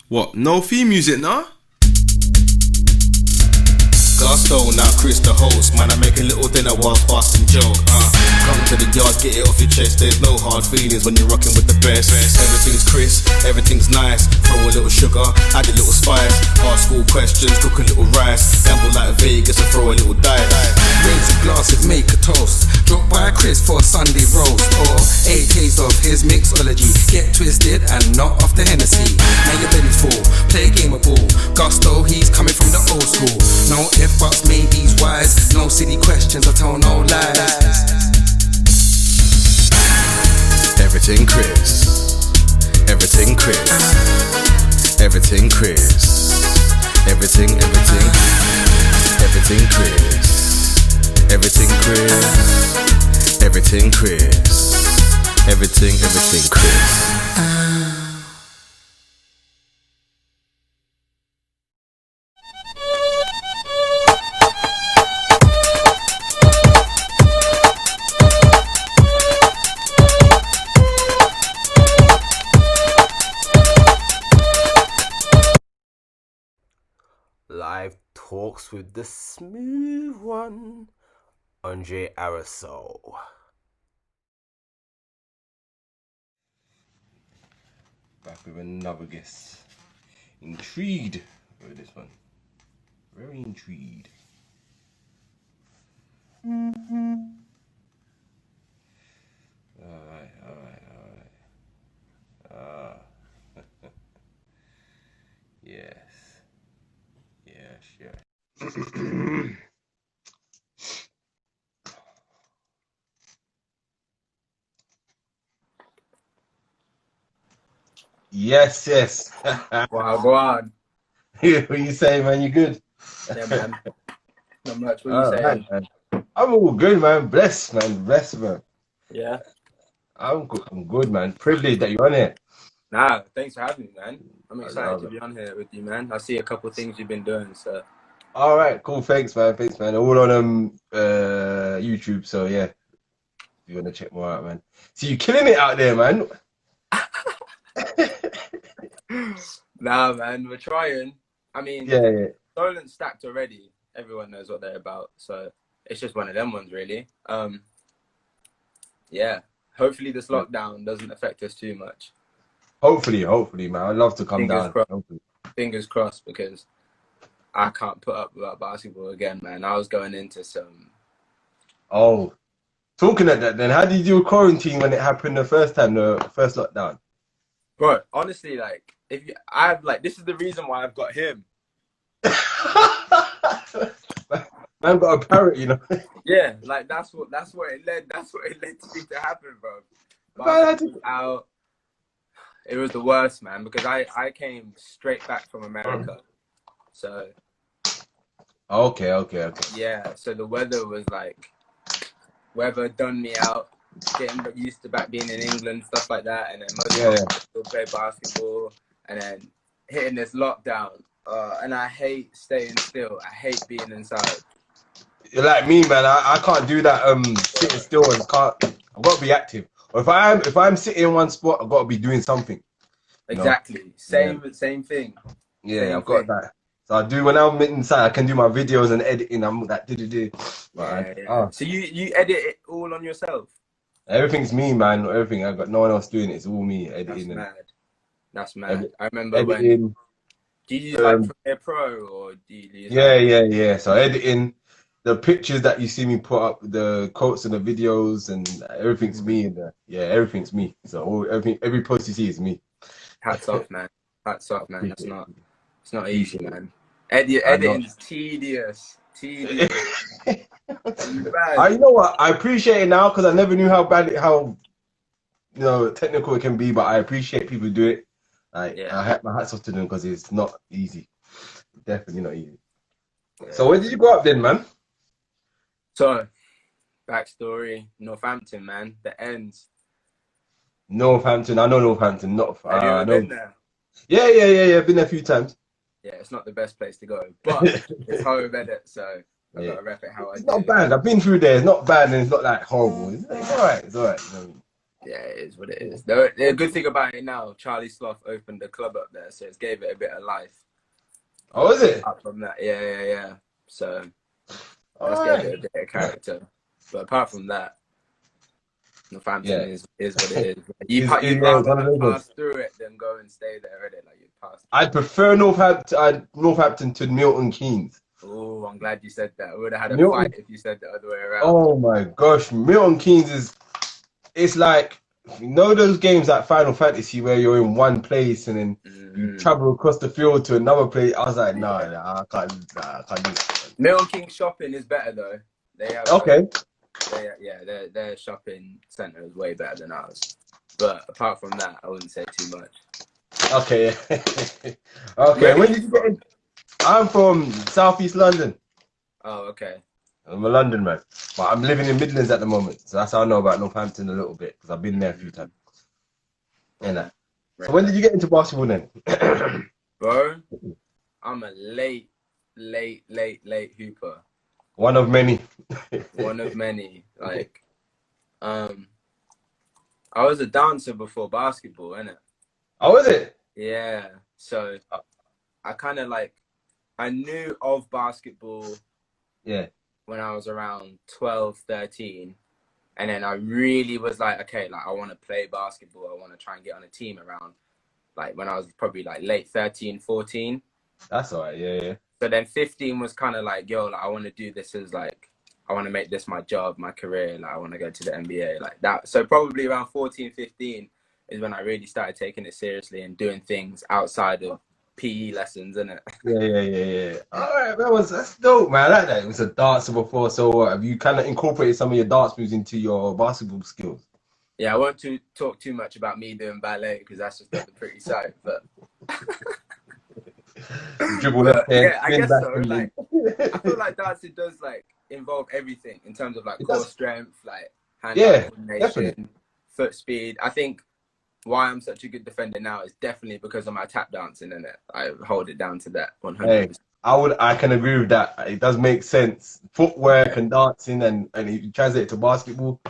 What? No theme music, nah? Gusto, now Chris the host. Man, I make a little dinner whilst busting joke. Come to the yard, get it off your chest. There's no hard feelings when you're rocking with the best. Everything's crisp, everything's nice. Throw a little sugar, add a little spice. Ask all questions, cook a little rice. Gamble like Vegas and throw a little dice. Raise a glass and make a toast. Drop by Chris for a Sunday roast. Or 8 days of his mixology. Get twisted and not off the Hennessy. Now your belly's full, play a game of ball. Gusto, he's coming from the old school. No if buts, maybes, whys. No silly questions, I tell no lies. Everything Chris. Everything Chris. Everything Chris. Everything Chris. Everything Chris. Everything Chris. Everything Chris. Live talks with the smooth one, Arissol. Back with another guest. Intrigued with this one. Very intrigued. Alright. Yes. Yes. Wow, go on. What you say, man? You good? Yeah, man. Not much. What you saying? Man. I'm all good, man. Blessed, man. Yeah. I'm good, man. Privileged that you're on here. Nah, thanks for having me, man. I'm excited to be on here with you, man. I see a couple of things you've been doing, so. All right, cool. Thanks, man. All on YouTube, so yeah. If you wanna check more out, man. See, you killing it out there, man. Nah, man, we're trying. I mean, Yeah. SOLENT stacked already. Everyone knows what they're about, so it's just one of them ones, really. Yeah. Hopefully this lockdown doesn't affect us too much. Hopefully, man. I'd love to come down. Fingers crossed, because I can't put up without basketball again, man. I was going into some. Oh, talking at that, then how did you do quarantine when it happened the first time, the first lockdown? Bro, honestly, like, this is the reason why I've got him. Man got a parrot, you know. Yeah, like that's what it led to me to happen, bro. But out, it was the worst, man, because I came straight back from America, so. Okay. Yeah, so the weather done me out, getting used to back being in England, stuff like that, and then most of us still play basketball, and then hitting this lockdown, and I hate staying still. I hate being inside. You're like me, man. I can't do that. Sitting still and can't. I've got to be active. Or if I'm sitting in one spot, I've got to be doing something. Exactly. Same thing. Yeah, I've got that. So I do when I'm inside. I can do my videos and editing. I'm like Yeah. So you edit it all on yourself? Everything's me, man. Everything. I've got no one else doing it. It's all me editing. That's mad. I remember editing, when. Do you use like Premiere Pro or do you use? Yeah. So editing. The pictures that you see me put up, the quotes and the videos, and everything's me. Everything's me. So every post you see is me. Hats off, man. It's not easy, man. Editing's tedious. You know what? I appreciate it now because I never knew how technical it can be, but I appreciate people do it. I have my hats off to them because it's not easy. Definitely not easy. Yeah. So where did you grow up then, man? So, backstory, Northampton, man. The ends. Northampton. I know Northampton. Have you ever been there? Yeah. I've been there a few times. Yeah, it's not the best place to go, but it's home, edit, so I've got to rep it how I do. It's not bad. I've been through there. It's not bad and it's not like horrible. It's alright. You know what I mean? Yeah, it is what it is. The good thing about it now, Charlie Sloth opened the club up there, so it's gave it a bit of life. Oh, is it? Apart from that, yeah. So that's All gave it a bit of character. But apart from that, Northampton is what it is. You'd rather one of those ones. pass through it than go and stay there, already. Like you pass. I'd prefer Northampton to Milton Keynes. Oh, I'm glad you said that. I would have had a Milton, fight if you said the other way around. oh my gosh, Milton Keynes it's like, you know those games like Final Fantasy where you're in one place and then you travel across the field to another place. I was like, nah, I can't do that. Milton Keynes shopping is better though. They have their shopping centre is way better than ours. But apart from that, I wouldn't say too much. Okay. Okay. When did you get in? I'm from Southeast London. Oh, okay. I'm a London man, but I'm living in Midlands at the moment, so that's how I know about Northampton a little bit because I've been there a few times. And that. So when did you get into basketball then? Bro, I'm a late hooper. One of many. One of many. Like, I was a dancer before basketball, innit? Oh, was it? Yeah. So I kind of like, I knew of basketball. Yeah. When I was around 12, 13. And then I really was like, okay, like I want to play basketball. I want to try and get on a team around like when I was probably like late 13, 14. That's all right. Yeah. So then 15 was kind of like, yo, like I want to do this as like, I want to make this my job, my career. Like I want to go to the NBA like that. So probably around 14, 15 is when I really started taking it seriously and doing things outside of PE lessons, innit? Yeah. All right, that's dope, man. I like that. It was a dancer before, so have you kind of incorporated some of your dance moves into your basketball skills? Yeah, I won't talk too much about me doing ballet because that's just not the pretty side. But dribble left hand, yeah, I guess so. Like, I feel like dancing does like involve everything in terms of like core strength, like hand coordination, definitely. foot speed. I think why I'm such a good defender now is definitely because of my tap dancing, and I hold it down to that 100%. Hey, I can agree with that. It does make sense. Footwork and dancing, and if you translate it to basketball,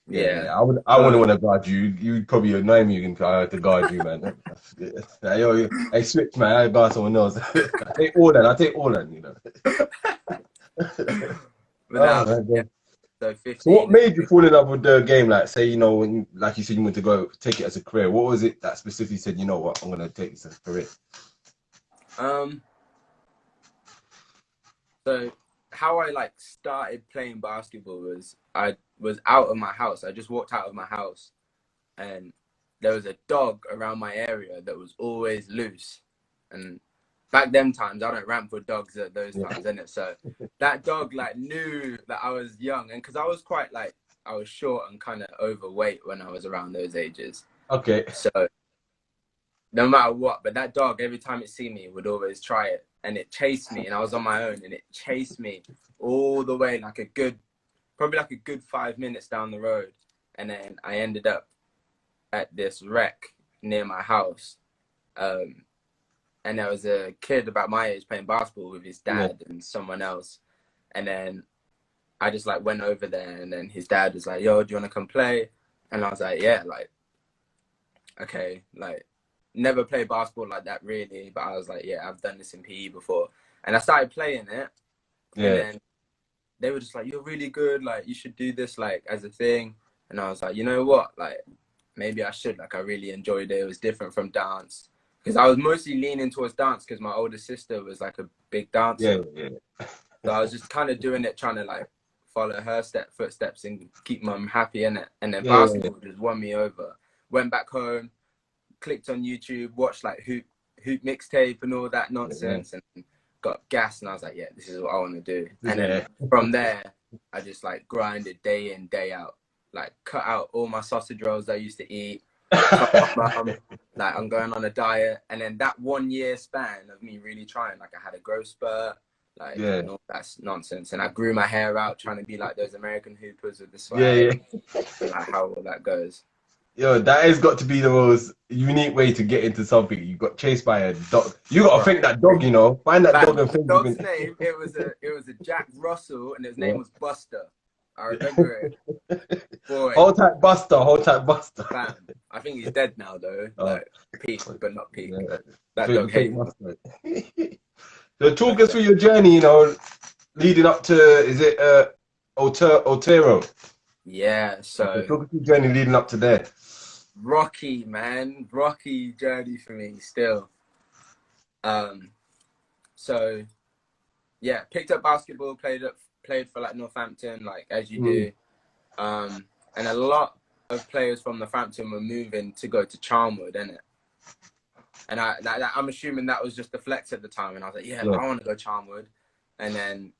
I wouldn't want to guard you. You'd probably annoy me if I had to guard you, man. Hey, switch, man. I guard someone else. I take all that, you know. So what made you fall in love with the game? Like, say, you know, when, like you said, you want to go take it as a career. What was it that specifically said, you know what, I'm gonna take this as a career? So how I like started playing basketball was I was out of my house. I just walked out of my house, and there was a dog around my area that was always loose. And back them times, I don't ramp with dogs at those times, innit? So that dog like knew that I was young, and because I was quite like, I was short and kind of overweight when I was around those ages. Okay. So no matter what, but that dog, every time it see me, would always try it, and it chased me, and I was on my own, and it chased me all the way, like probably like a good 5 minutes down the road, and then I ended up at this wreck near my house. And there was a kid about my age playing basketball with his dad and someone else. And then I just like went over there, and then his dad was like, yo, do you want to come play? And I was like, yeah, like, okay, like never played basketball like that really. But I was like, yeah, I've done this in PE before. And I started playing it. Yeah. And then they were just like, you're really good. Like, you should do this like as a thing. And I was like, you know what? Like, maybe I should. Like, I really enjoyed it. It was different from dance. Because I was mostly leaning towards dance because my older sister was like a big dancer. Yeah. So I was just kind of doing it, trying to like follow her footsteps and keep mum happy in it. And then basketball just won me over. Went back home, clicked on YouTube, watched like hoop mixtape and all that nonsense, and got gas. And I was like, yeah, this is what I want to do. And then from there, I just like grinded day in, day out. Like cut out all my sausage rolls I used to eat. Like I'm going on a diet, and then that 1 year span of me really trying, like I had a growth spurt, like and all that's nonsense, and I grew my hair out trying to be like those American hoopers with the swag. Like how all that goes. Yo, that has got to be the most unique way to get into something. You got chased by a dog. You got to thank that dog, you know. Find that dog and think. Dog's name, it was a Jack Russell, and his name was Buster. I remember it. Boy, Hold tight, Buster. Hold tight, Buster. fam. I think he's dead now though. Like peak, but not peak. Yeah. That Fake- dog fake hates me. Buster. So talk us through your journey, you know, leading up to, is it Otero? Yeah, so Talk us through your journey leading up to there. rocky, man. Rocky journey for me still. So yeah, picked up basketball, played for like Northampton, like as you do. And a lot of players from Northampton were moving to go to Charnwood, innit? And I'm assuming that was just the flex at the time. And I was like, yeah. I want to go Charnwood. And then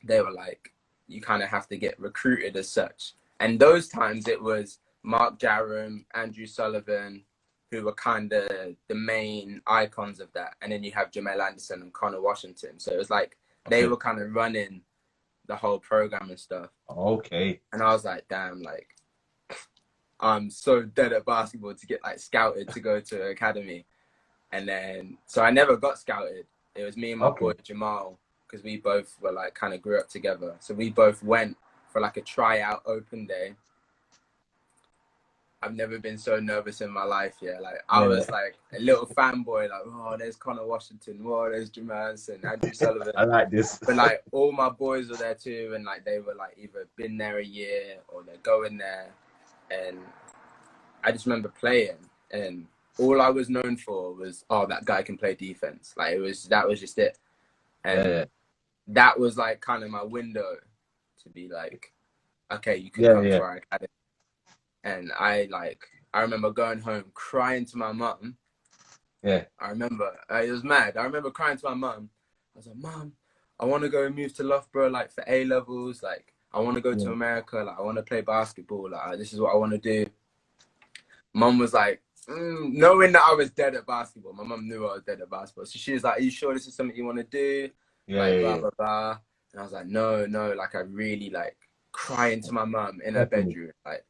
they were like, you kind of have to get recruited as such. And those times it was Mark Jarram, Andrew Sullivan, who were kind of the main icons of that. And then you have Jamel Anderson and Connor Washington. So it was like they were kind of running the whole program and stuff. Okay. And I was like, damn, like, I'm so dead at basketball to get like scouted to go to academy. And then, so I never got scouted. It was me and my boy Jamal, because we both were like kind of grew up together. So we both went for like a tryout open day. I've never been so nervous in my life. Yeah, like I was like a little fanboy. Like, oh, there's Connor Washington. Oh, there's Jamal and Andrew Sullivan. I like this. But like all my boys were there too, and like they were like either been there a year or they're going there. And I just remember playing, and all I was known for was, oh, that guy can play defense. Like that was just it. And that was like kind of my window to be like, okay, you can come to our academy. And I remember going home crying to my mum. Yeah. I remember, it was mad. I remember crying to my mum. I was like, Mum, I want to go and move to Loughborough, like for A levels. Like, I want to go to America. Like, I want to play basketball. Like, this is what I want to do. Mum was like, knowing that I was dead at basketball. My mum knew I was dead at basketball. So she was like, are you sure this is something you want to do? Blah, blah, blah. And I was like, no. Like, I really like crying to my mum in her bedroom. Like,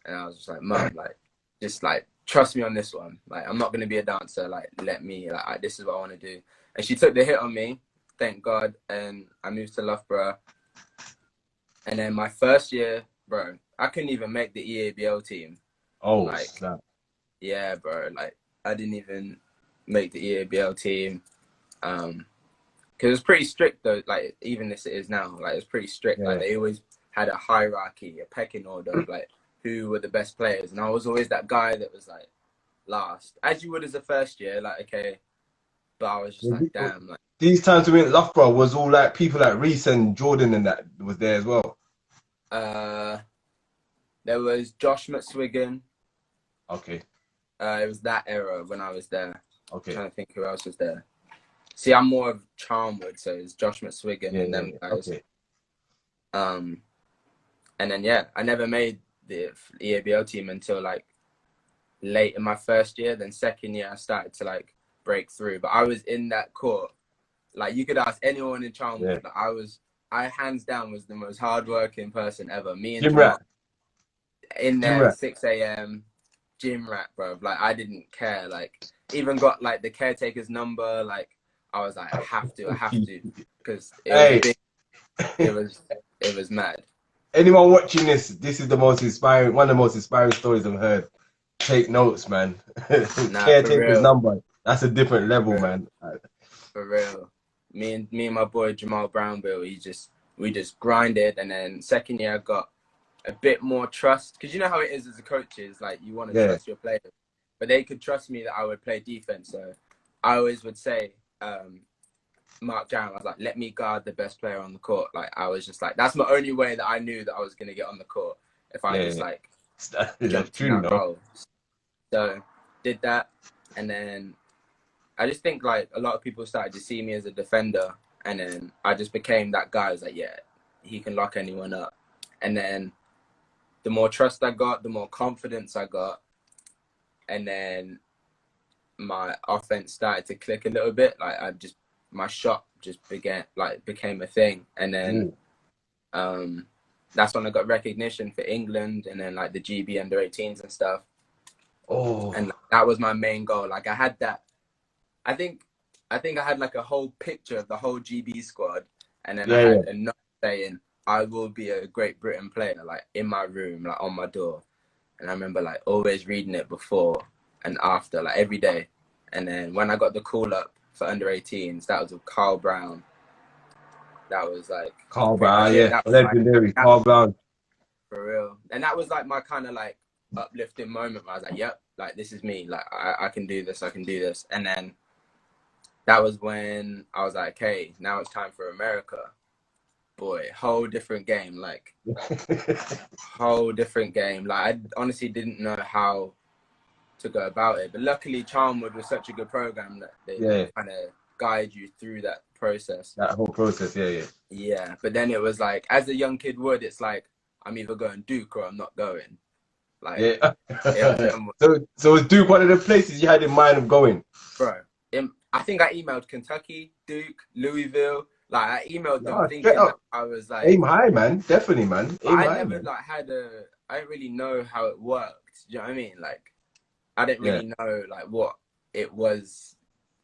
and I was just like, Mum, like, just like, trust me on this one. Like, I'm not going to be a dancer. Like, let me, like, this is what I want to do. And she took the hit on me, thank God. And I moved to Loughborough. And then my first year, bro, I couldn't even make the EABL team. Oh, like, snap. Yeah, bro. Like, I didn't even make the EABL team. Because it was pretty strict, though. Like, even as it is now, like, it was pretty strict. Like, they always had a hierarchy, a pecking order of, like, who were the best players. And I was always that guy that was, like, last. As you would as a first year, like, okay. But I was just like, damn. Like, these times we went Loughborough was all, like, people like Reese and Jordan and that was there as well. There was Josh McSwiggan. Okay. It was that era when I was there. Okay. I'm trying to think who else was there. See, I'm more of Charnwood, so it's Josh McSwiggan and them guys. Okay. And then, I never made the EABL team until, like, late in my first year. Then second year, I started to, like, break through. But I was in that court. Like, you could ask anyone in Charnwood. Like, I hands down was the most hardworking person ever. Me and Gym Jamal, rat. in there at 6 a.m. Gym rat, bro. Like, I didn't care. Like, even got, like, the caretaker's number. Like, I was like, I have to. Because it was mad. Anyone watching this is the most inspiring, one of the most inspiring stories I've heard. Take notes, man. Caretaker's number. That's a different level, man. For real. Me and my boy Jamal Brownbill, we just grinded, and then second year I got a bit more trust, because you know how it is as a coach is, like, you want to trust your players, but they could trust me that I would play defense. So I always would say, Mark Jarram, I was like, let me guard the best player on the court. Like, I was just like, that's my only way that I knew that I was going to get on the court, if I like that's true, no? So did that, and then I just think, like, a lot of people started to see me as a defender, and then I just became that guy. I was like, yeah, he can lock anyone up. And then the more trust I got, the more confidence I got, and then my offense started to click a little bit. Like, my shot just became a thing. And then that's when I got recognition for England, and then, like, the GB under 18s and stuff. Oh. And that was my main goal. Like, I had that. I think I had, like, a whole picture of the whole GB squad, and then I had a note saying, I will be a Great Britain player, like in my room, like on my door. And I remember like always reading it before and after, like every day. And then when I got the call up for under 18s, that was with Carl Brown. That was like Carl Brown, yeah, that was legendary. Carl Brown, for real. And that was like my kind of like uplifting moment where I was like, yep, like this is me. Like I can do this, I can do this. And then that was when I was like, okay, now it's time for America. Boy, whole different game, like whole different game. Like I honestly didn't know how to go about it, but luckily Charnwood was such a good program that they kind of guide you through that process. That whole process, yeah. But then it was like, as a young kid would, it's like I'm either going Duke or I'm not going. Like, so was Duke one of the places you had in mind of going? Bro, I think I emailed Kentucky, Duke, Louisville. Like I emailed them thinking that I was like aim high, man. Definitely, man. Aim high, never like I didn't really know how it worked. Do you know what I mean? Like I didn't really know like what it was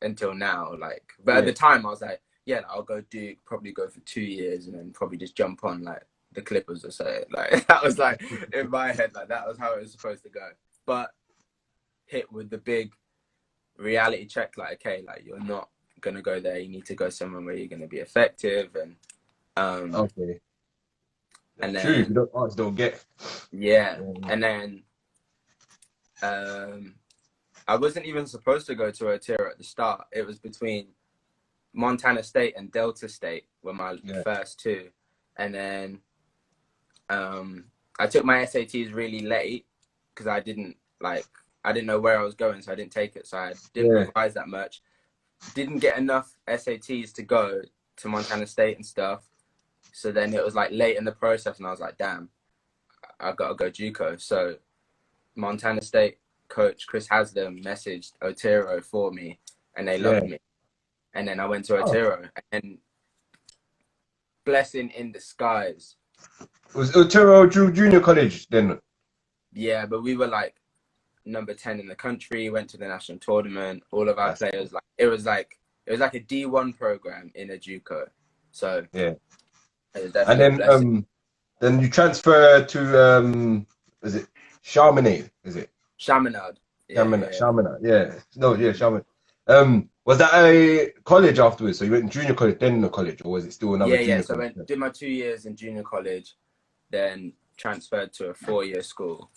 until now. Like, but at the time I was like, yeah, like, I'll go Duke, probably go for 2 years, and then probably just jump on like the Clippers or so. Like that was like in my head, like that was how it was supposed to go. But hit with the big reality check, like, okay, like you're not gonna go there, you need to go somewhere where you're gonna be effective. And okay, and then true, if you don't ask, don't get. And then I wasn't even supposed to go to Otero at the start. It was between Montana State and Delta State were my first two. And then I took my SATs really late because I didn't know where I was going, so I didn't take it. So I didn't revise that much. Didn't get enough SATs to go to Montana State and stuff. So then it was like late in the process, and I was like, damn, I gotta go JUCO. So Montana State coach Chris Haslam messaged Otero for me, and they loved me. And then I went to Otero, and blessing in disguise. Was Otero Junior College then? Yeah, but we were like number 10 in the country, went to the national tournament. All of our players, like it was like a D1 program in a JUCO. So it was definitely then you transfer to is it Chaminade? Is it Chaminade? Chaminade. Was that a college afterwards? So you went to junior college, then the college, or was it still another? So I did my 2 years in junior college, then transferred to a 4-year school.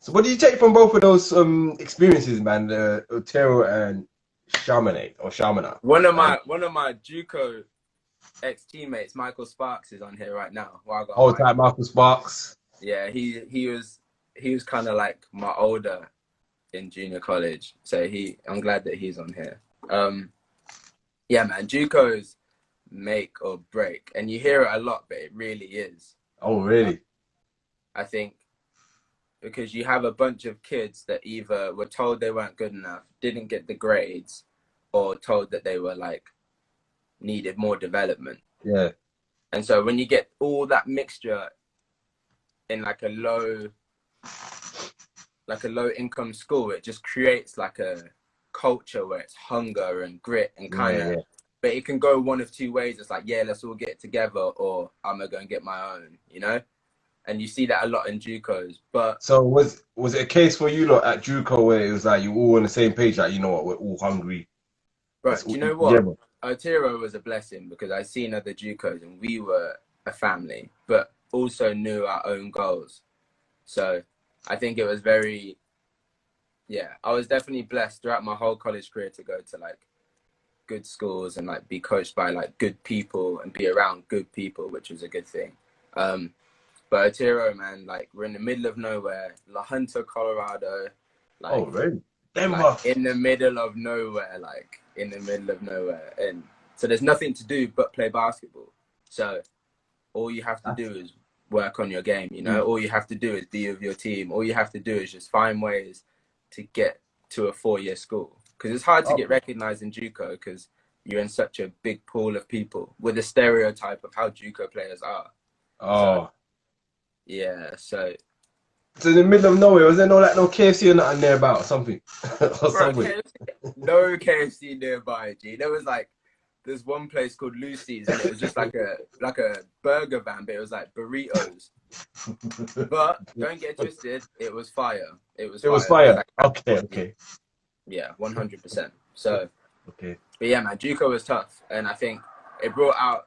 So what do you take from both of those experiences, man? The Otero and Chaminade or Chaminade. One of my JUCO ex-teammates, Michael Sparks, is on here right now. Michael Sparks. Yeah, he was kind of like my older in junior college, so I'm glad that he's on here. Yeah, man, JUCOs make or break, and you hear it a lot, but it really is. Oh, really? I think because you have a bunch of kids that either were told they weren't good enough, didn't get the grades, or told that they were like needed more development. Yeah. And so when you get all that mixture in like a low income school, it just creates like a culture where it's hunger and grit and kind of, but it can go one of two ways. It's like, yeah, let's all get together, or I'm gonna go and get my own, you know? And you see that a lot in JUCOs. But so was it a case for you lot at JUCO where it was like you all on the same page, like, you know what, we're all hungry? Right, you know what? Yeah. Otero was a blessing because I seen other JUCOs and we were a family, but also knew our own goals. So I think it was I was definitely blessed throughout my whole college career to go to like good schools and like be coached by like good people and be around good people, which was a good thing. But Otero, man, like we're in the middle of nowhere, La Junta, Colorado. Like, oh, really? Like, in the middle of nowhere, and so there's nothing to do but play basketball. So all you have to do is work on your game, you know. All you have to do is be with your team. All you have to do is just find ways to get to a 4-year school, because it's hard to get recognized in JUCO because you're in such a big pool of people with a stereotype of how JUCO players are. So in the middle of nowhere, was there no KFC or nothing nearby or something? No KFC nearby, G. There was like there's one place called Lucy's, and it was just like a burger van, but it was like burritos. But don't get twisted, it was fire. It was fire. Like, Okay. Yeah, 100%. So, okay. But yeah, man, JUCO was tough, and I think it brought out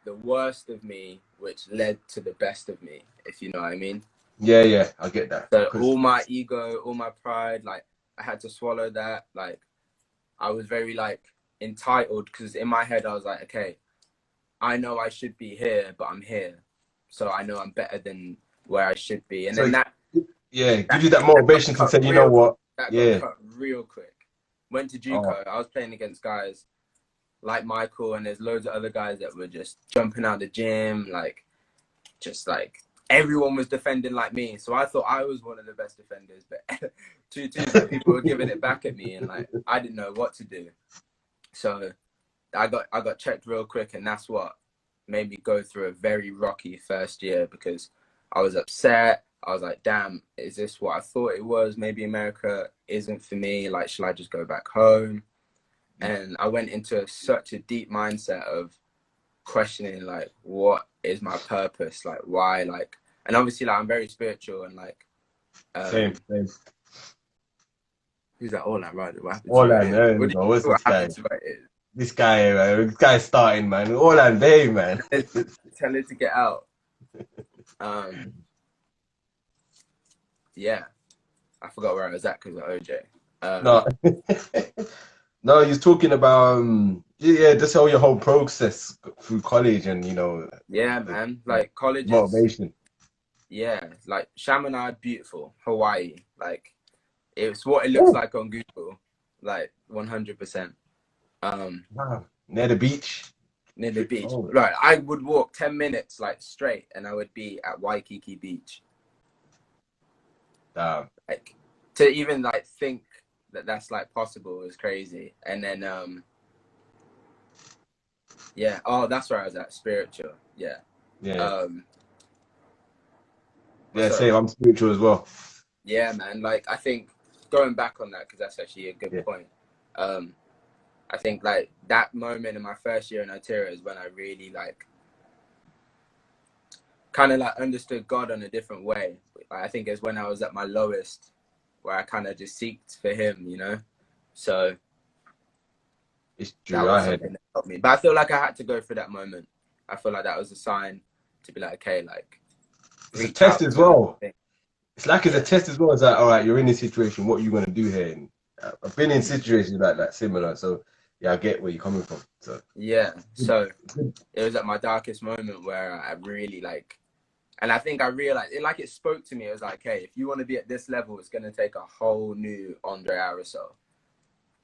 the worst of me, which led to the best of me, if you know what I mean. Yeah, I get that. So all my ego, all my pride, like I had to swallow that. Like I was very like entitled, because in my head I was like, okay, I know I should be here, but I'm here, so I know I'm better than where I should be. And so then give you that motivation to say, you know what? That got cut real quick. Went to JUCO. I was playing against guys like Michael, and there's loads of other guys that were just jumping out the gym, like just like everyone was defending like me. So I thought I was one of the best defenders, but two people were giving it back at me, and like I didn't know what to do. So I got checked real quick, and that's what made me go through a very rocky first year, because I was upset. I was like, damn, is this what I thought it was? Maybe America isn't for me. Like, shall I just go back home? And I went into such a deep mindset of questioning, like, what is my purpose? Like, why? Like, and obviously, like, I'm very spiritual, and like, same. Who's that? Orlan, right? Orlan, there we go. What's this guy? This guy's starting, man. Orlan Bay, man. Tell it to get out. Yeah, I forgot where I was at because of OJ. No, he's talking about just how your whole process through college, and you know. Yeah, man. Like college motivation. Yeah, like Chaminade, beautiful. Hawaii, like it's what it looks like on Google, like 100%. Wow. Near the beach. Near the beach. Oh. Right, I would walk 10 minutes like straight, and I would be at Waikiki Beach. Like to even like think that that's like possible is crazy. And then that's where I was at, spiritual. Yeah same. I'm spiritual as well. Yeah, man. Like I think going back on that, because that's actually a good point. I think like that moment in my first year in Ontario is when I really like kind of like understood God on a different way. I think it's when I was at my lowest, where I kind of just seeked for Him, you know. So it's true. That helped me. But I feel like I had to go through that moment. I feel like that was a sign to be like, okay, like it's a test as well. It's like it's a test as well. It's like, all right, you're in this situation. What are you going to do here? And I've been in situations like that, similar. So yeah, I get where you're coming from. So yeah. So it was at my darkest moment where I really like. And I think I realized it, like it spoke to me. It was like, hey, if you want to be at this level, it's going to take a whole new Andre Arissol.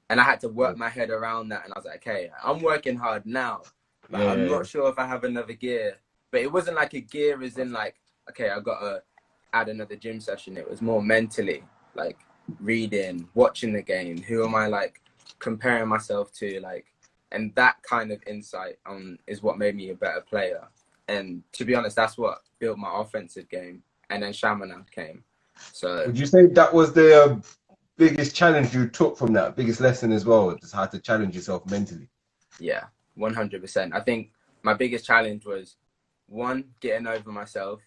And I had to work my head around that. And I was like, okay, I'm working hard now. Like, I'm not sure if I have another gear. But it wasn't like a gear as in like, okay, I got to add another gym session. It was more mentally, like reading, watching the game. Who am I like comparing myself to? Like, and that kind of insight is what made me a better player. And to be honest, that's what built my offensive game. And then Chaminade came. So would you say that was the biggest challenge you took from that, biggest lesson as well, just how to challenge yourself mentally? Yeah, 100%. I think my biggest challenge was, one, getting over myself.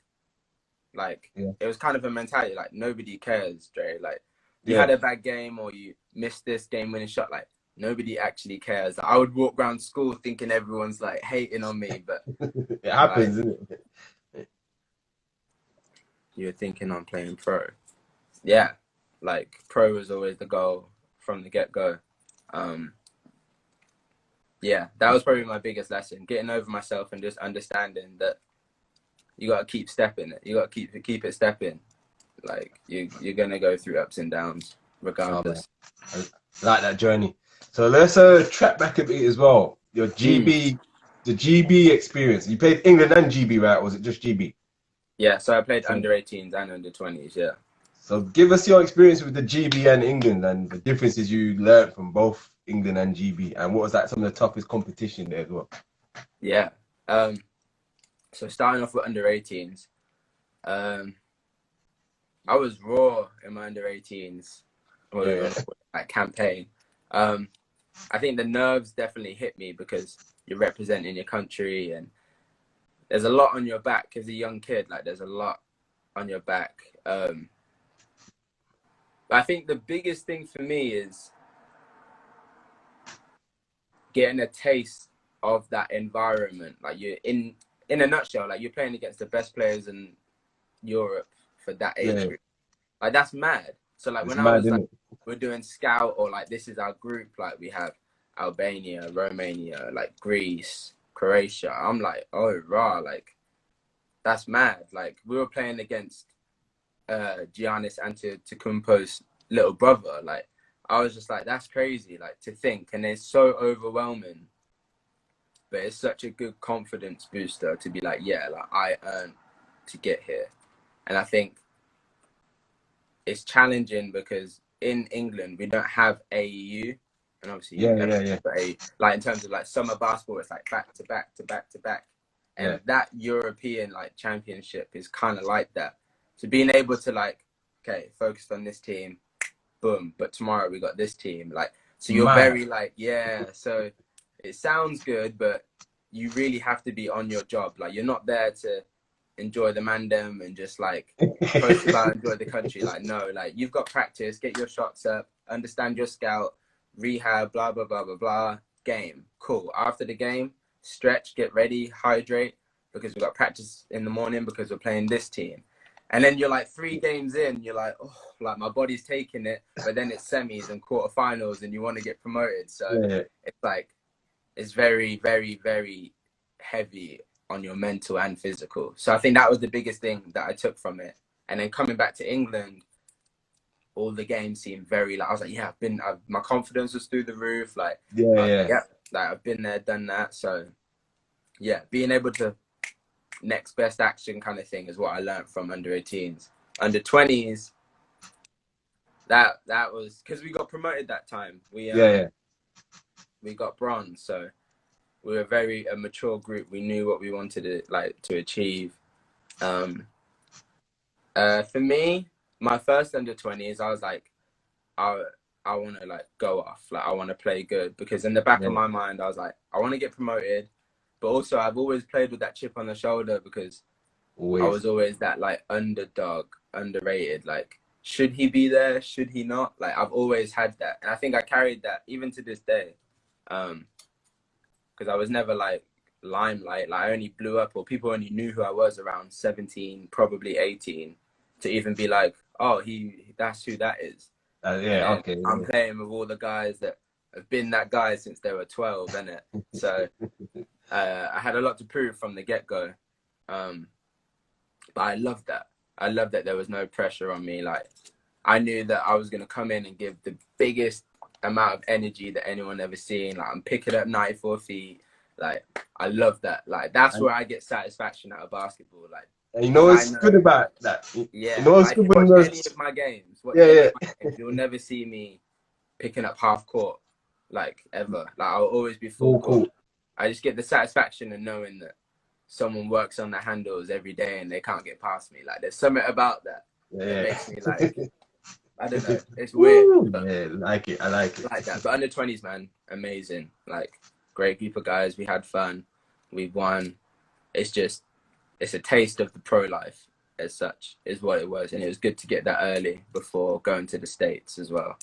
Like, it was kind of a mentality, like, nobody cares, Dre. Like, you had a bad game or you missed this game-winning shot, like, nobody actually cares. Like, I would walk around school thinking everyone's, like, hating on me, but... it happens, like, isn't it? You're thinking I'm playing pro. Yeah, like, pro was always the goal from the get-go. Yeah, that was probably my biggest lesson, getting over myself and just understanding that you got to keep stepping it. You got to keep it stepping. Like, you're going to go through ups and downs regardless. I like that journey. So let's track back a bit as well. Your GB, the GB experience. You played England and GB, right? Or was it just GB? Yeah, so I played under 18s and under 20s, yeah. So give us your experience with the GB and England and the differences you learned from both England and GB. And what was that, some of the toughest competition there as well? Yeah. So starting off with under 18s, I was raw in my under 18s campaign. I think the nerves definitely hit me because you're representing your country and there's a lot on your back as a young kid. Like there's a lot on your back. I think the biggest thing for me is getting a taste of that environment. Like you're in a nutshell, like you're playing against the best players in Europe for that age group. Like that's mad. So like when I was like, we're doing scout or like this is our group, like we have Albania, Romania, like Greece, Croatia. I'm like, oh rah, like that's mad. Like we were playing against Giannis Antetokounmpo's little brother. Like I was just like, that's crazy, like to think, and it's so overwhelming. But it's such a good confidence booster to be like, yeah, like I earned to get here. And I think it's challenging because in England we don't have AEU, and obviously like in terms of like summer basketball, it's like back to back to back to back, and that European like championship is kind of like that. So being able to like, okay, focused on this team, boom, but tomorrow we got this team, like, so you're very like, yeah, so it sounds good, but you really have to be on your job. Like you're not there to enjoy the mandem and just like post about enjoy the country. Like no, like you've got practice, get your shots up, understand your scout, rehab, blah blah blah blah blah. Game, cool. After the game, stretch, get ready, hydrate, because we've got practice in the morning because we're playing this team. And then you're like 3 games in, you're like, oh, like my body's taking it, but then it's semis and quarterfinals and you want to get promoted. So it's like, it's very, very, very heavy on your mental and physical. So I think that was the biggest thing that I took from it. And then coming back to England, all the games seemed very like, I was like, yeah, my confidence was through the roof. Like, like I've been there, done that. So yeah, being able to next best action kind of thing is what I learned from under 18s. Under 20s, that was because we got promoted that time. We got bronze, so we were a mature group. We knew what we wanted to achieve. For me, my first under 20s, I was like, I want to like go off, like I want to play good, because in the back of my mind, I was like, I want to get promoted. But also, I've always played with that chip on the shoulder because I was always that like underdog, underrated. Like, should he be there? Should he not? Like, I've always had that. And I think I carried that even to this day. Because I was never like limelight. Like, I only blew up, or people only knew who I was around 17, probably 18, to even be like, oh, that's who that is. I'm playing with all the guys that have been that guy since they were 12, innit? So I had a lot to prove from the get-go. But I loved that. I loved that there was no pressure on me. Like, I knew that I was going to come in and give the biggest amount of energy that anyone ever seen. Like, I'm picking up 94 feet. Like, I love that. Like, that's where I get satisfaction out of basketball. Like, and you know what's good about that? Yeah. You know what's like, good watch when any of my games. Watch any of my games. You'll never see me picking up half court, like, ever. Like, I'll always be full court. I just get the satisfaction of knowing that someone works on the handles every day and they can't get past me. Like, there's something about that that makes me like, I don't know, it's weird. But I like it. Like that. But under 20s, man, amazing. Like, great group of guys. We had fun. We won. It's a taste of the pro life as such, is what it was. And it was good to get that early before going to the States as well.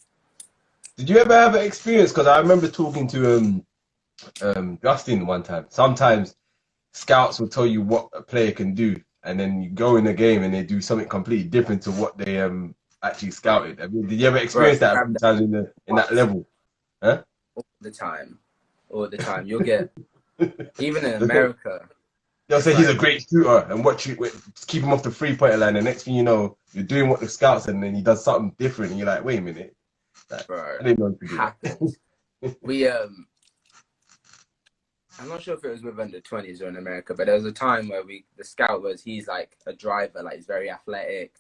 Did you ever have an experience? Because I remember talking to Justin one time. Sometimes scouts will tell you what a player can do, and then you go in a game and they do something completely different to what they actually scouted. I mean, did you ever experience that sometimes in that level? Huh? All the time. You'll get, even in America, they'll say he's a great shooter and keep him off the 3-point line. The next thing you know, you're doing what the scouts said, and then he does something different, and you're like, wait a minute. Like, bro, I didn't know he could do that. We I'm not sure if it was with under 20s or in America, but there was a time where the scout he's like a driver, like he's very athletic,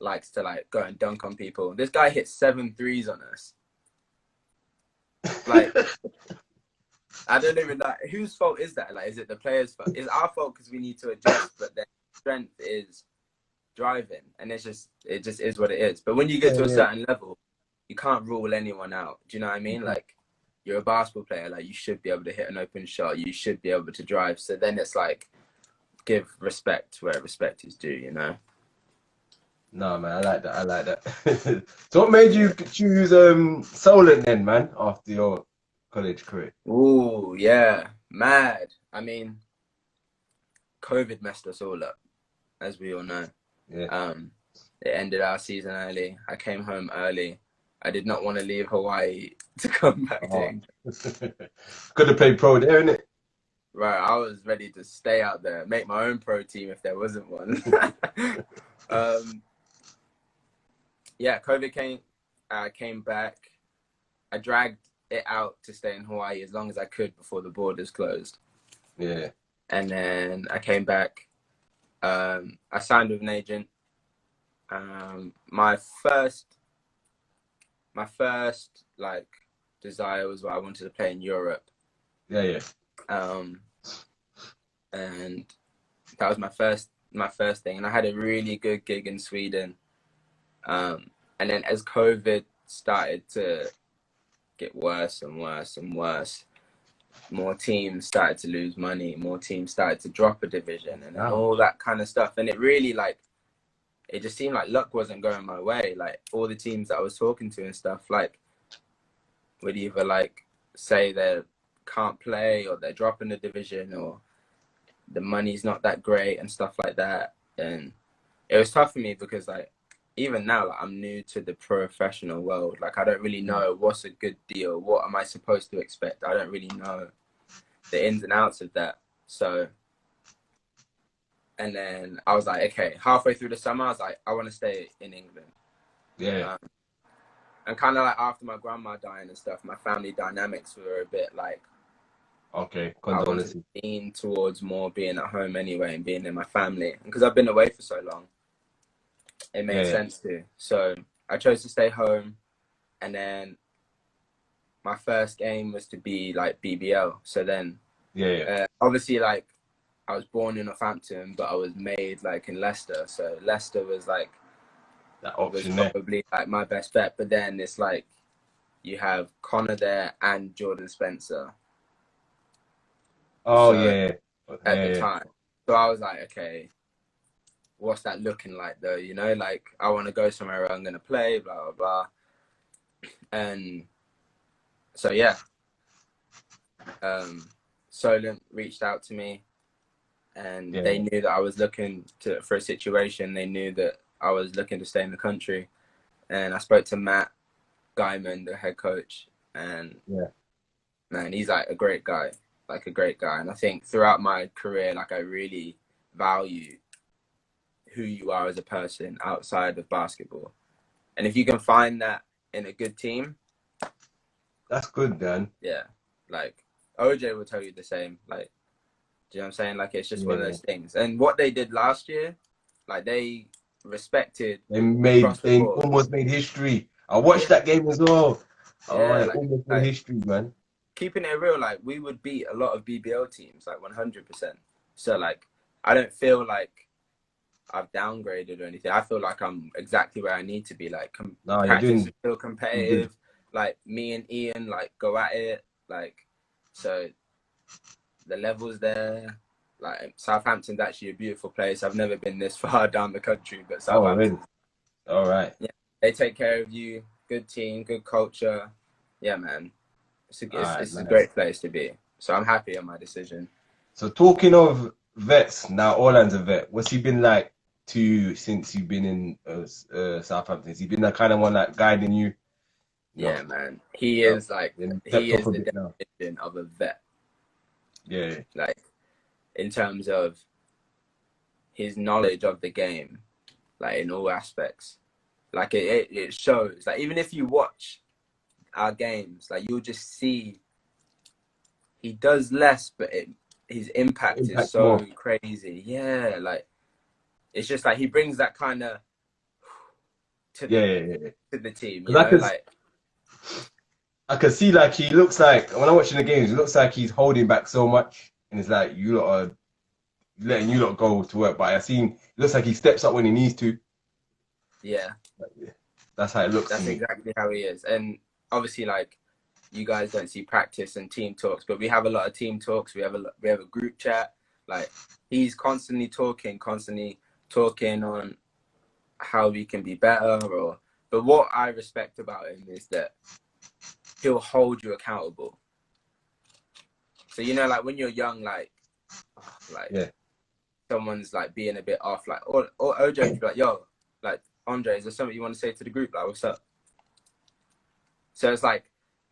likes to like go and dunk on people. This guy hit 7 threes on us. Like, I don't even know whose fault is that. Like, is it the players' fault? It's our fault because we need to adjust, but their strength is driving, and it just is what it is. But when you get to a certain level, you can't rule anyone out. Do you know what I mean? Like, you're a basketball player, like you should be able to hit an open shot, you should be able to drive. So then it's like, give respect where respect is due, you know? No, man, I like that. I like that. So what made you choose Solent then, man, after your college career? Ooh, yeah, mad. I mean, COVID messed us all up, as we all know. Yeah. It ended our season early. I came home early. I did not want to leave Hawaii to come back to England. Could have played pro there, innit? Right, I was ready to stay out there, make my own pro team if there wasn't one. Yeah, COVID came. I came back. I dragged it out to stay in Hawaii as long as I could before the borders closed. Yeah. And then I came back. I signed with an agent. My first like desire was what I wanted to play in Europe. Yeah. And that was my first thing. And I had a really good gig in Sweden. And then as COVID started to get worse and worse and worse, more teams started to lose money, more teams started to drop a division and all that kind of stuff. And it really it just seemed like luck wasn't going my way. Like all the teams that I was talking to and stuff, like would either like say they can't play or they're dropping the division or the money's not that great and stuff like that. And it was tough for me because like, even now, like I'm new to the professional world. Like I don't really know what's a good deal. What am I supposed to expect? I don't really know the ins and outs of that. So, and then I was like, okay, halfway through the summer, I was like, I want to stay in England. Yeah. And kind of like after my grandma dying and stuff, my family dynamics were a bit like, okay, I wanted to lean towards more being at home anyway and being in my family. Because I've been away for so long. It made sense to. So I chose to stay home. And then my first game was to be like BBL. So then, obviously, like I was born in Northampton, but I was made like in Leicester. So Leicester was like, that option was probably like my best bet. But then it's like, you have Connor there and Jordan Spencer. Oh, at the time. So I was like, okay, what's that looking like though? You know, like I want to go somewhere where I'm going to play, blah, blah, blah. And so, yeah, Solent reached out to me and they knew that I was looking for a situation. They knew that I was looking to stay in the country. And I spoke to Matt Guyman, the head coach, and man, he's like a great guy. And I think throughout my career, like I really value who you are as a person outside of basketball. And if you can find that in a good team, that's good, Dan. Yeah. Like OJ will tell you the same. Like, do you know what I'm saying? Like it's just one of those things. And what they did last year, like they respected. They almost made history. I watched that game as well. Almost made history, man. Keeping it real, like we would beat a lot of BBL teams, like 100%. So like, I don't feel like I've downgraded or anything. I feel like I'm exactly where I need to be. Like, practice is still competitive. Like me and Ian, like go at it. Like, so the levels there. Like Southampton's actually a beautiful place. I've never been this far down the country, but Southampton. All right. Yeah, they take care of you. Good team, good culture. Yeah, man. It's a great place to be. So I'm happy on my decision. So talking of vets, now Orland's a vet. What's he been like to you since you've been in Southampton? Has he been that kind of one like guiding you? Yeah, man. He is like, he is the definition of a vet. Yeah. Like, in terms of his knowledge of the game, like in all aspects. Like it shows. Like even if you watch our games, like you'll just see he does less, but his impact is so crazy. Yeah, like it's just like he brings that kind of to the team. You know? Like I can see like he looks like when I'm watching the games, it looks like he's holding back so much, and it's like you lot are letting you lot go to work. But it looks like he steps up when he needs to. Yeah, that's how it looks. That's exactly how he is, and obviously, like you guys don't see practice and team talks, but we have a lot of team talks. We have a group chat. Like, he's constantly talking on how we can be better. But what I respect about him is that he'll hold you accountable. So, you know, like when you're young, like someone's like being a bit off, like, or OJ would be like, yo, like, Andre, is there something you want to say to the group? Like, what's up? So it's like,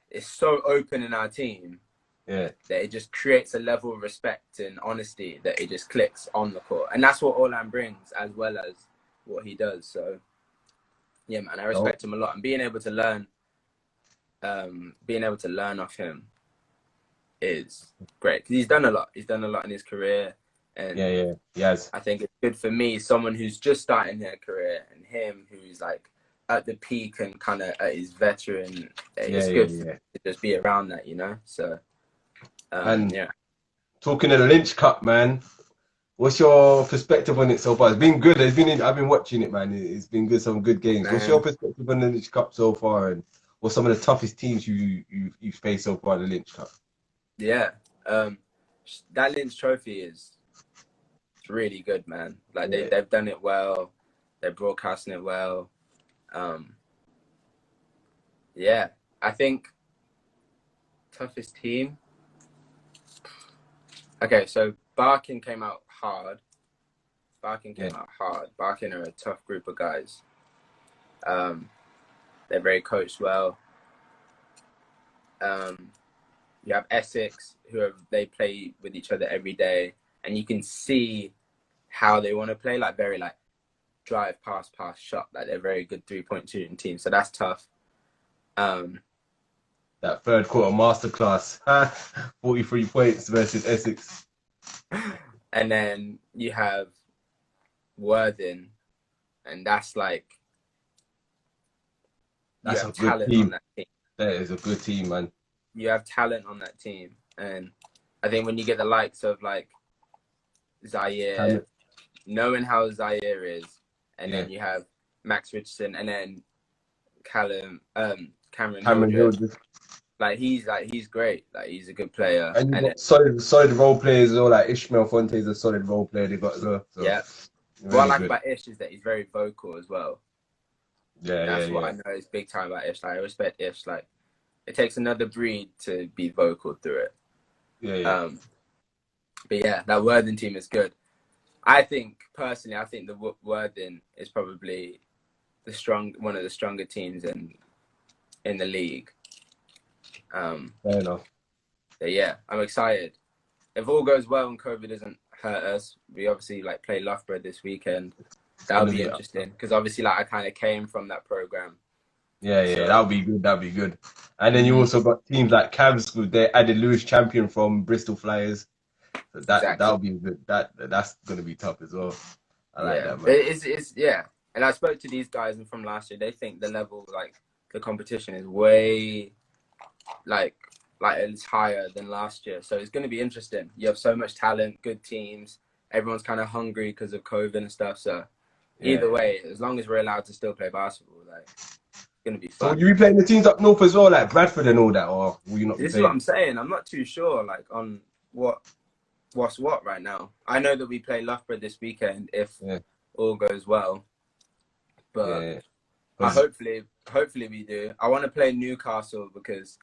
it's so open in our team that it just creates a level of respect and honesty that it just clicks on the court. And that's what Orlan brings, as well as what he does. So, yeah, man, I respect him a lot. And being able to learn off him is great, because he's done a lot. He's done a lot in his career. And yes, I think it's good for me, someone who's just starting their career, and him who's like at the peak and kind of at his veteran. It's good to just be around that, you know. So, talking of the Lynch Cup, man, what's your perspective on it so far? It's been good. I've been watching it, man. It's been good. Some good games. Man. What's your perspective on the Lynch Cup so far, and what's some of the toughest teams you've faced so far in the Lynch Cup? Yeah, that Lynch Trophy is really good, man. Like they've done it well. They're broadcasting it well. I think toughest team. Okay, so Barking came out hard. Barking are a tough group of guys. They're very coached well. You have Essex, they play with each other every day, and you can see how they want to play, like very like drive, pass, shot. Like they're very good 3-point shooting team, so that's tough. That third quarter masterclass, 43 points versus Essex. And then you have Worthing, and that's a good team. On that team. That is a good team, man. You have talent on that team, and I think when you get the likes of like Zaire, knowing how Zaire is, and then you have Max Richardson, and then Cameron Hildreth. Like he's great. Like he's a good player. And you've got solid role players as well. Like Ishmael Fonte is a solid role player they got as well. So yeah. Really what I like about Ish is that he's very vocal as well. That's what I know is big time about Ish. Like I respect Ish. Like it takes another breed to be vocal through it. But yeah, that Worthing team is good. I think the Worthing is probably one of the stronger teams in the league. Fair enough. But yeah, I'm excited. If all goes well and COVID doesn't hurt us, we obviously like play Loughborough this weekend. That'll be interesting, because obviously like I kind of came from that program. So, that'll be good. And then you also got teams like Cavs with their added Lewis champion from Bristol Flyers. So that'll be good. That's gonna be tough as well. I like that, man. But it's and I spoke to these guys and from last year, they think the level, like the competition is way like it's higher than last year. So it's gonna be interesting. You have so much talent, good teams, everyone's kind of hungry because of COVID and stuff. So either way, as long as we're allowed to still play basketball, like it's gonna be fun. So you be playing the teams up north as well, like Bradford and all that, or will you not? This is what I'm saying. I'm not too sure, like on what's what right now. I know that we play Loughborough this weekend if all goes well, but hopefully we do. I want to play Newcastle because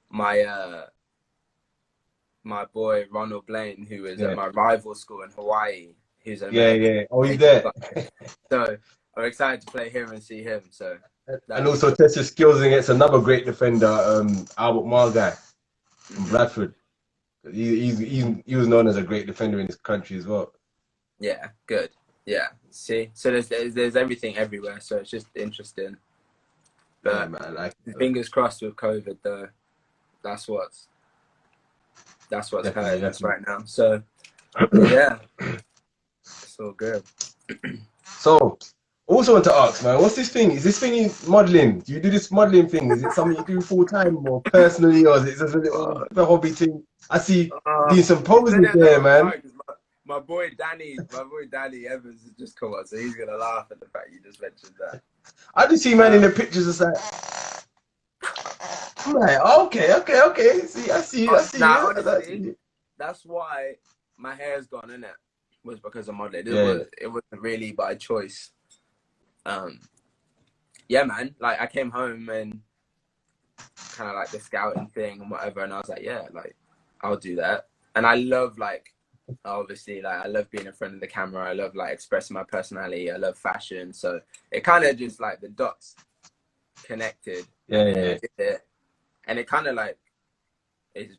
my boy Ronald Blaine, who is at my rival school in Hawaii, who's oh, he's there. So I'm excited to play him and see him. So and also test your skills against another great defender, Albert Margai from Bradford. He was known as a great defender in this country as well. Yeah, good. Yeah, see, so there's everything everywhere, so it's just interesting. But man, fingers crossed with COVID, though. That's what's hurting us right now. So yeah, it's all good. So, also want to ask, man, what's this thing? Is this thing modeling? Do you do this modeling thing? Is it something you do full time or personally, or is it just a little hobby thing? I see doing some posing there, man. My boy Danny Evans has just come up, so he's gonna laugh at the fact you just mentioned that. I just see man in the pictures, it's like I'm like, okay. See, I see you. Now, I see honestly, you. that's why my hair's gone, innit? Was because of modeling. Yeah. It wasn't really by choice. Yeah, man. Like I came home and kind of like the scouting thing and whatever, and I was like, yeah, like I'll do that. And I love like obviously like I love being in front of the camera. I love like expressing my personality. I love fashion. So it kind of just like the dots connected. Yeah, and then yeah. I did it, and it kind of like is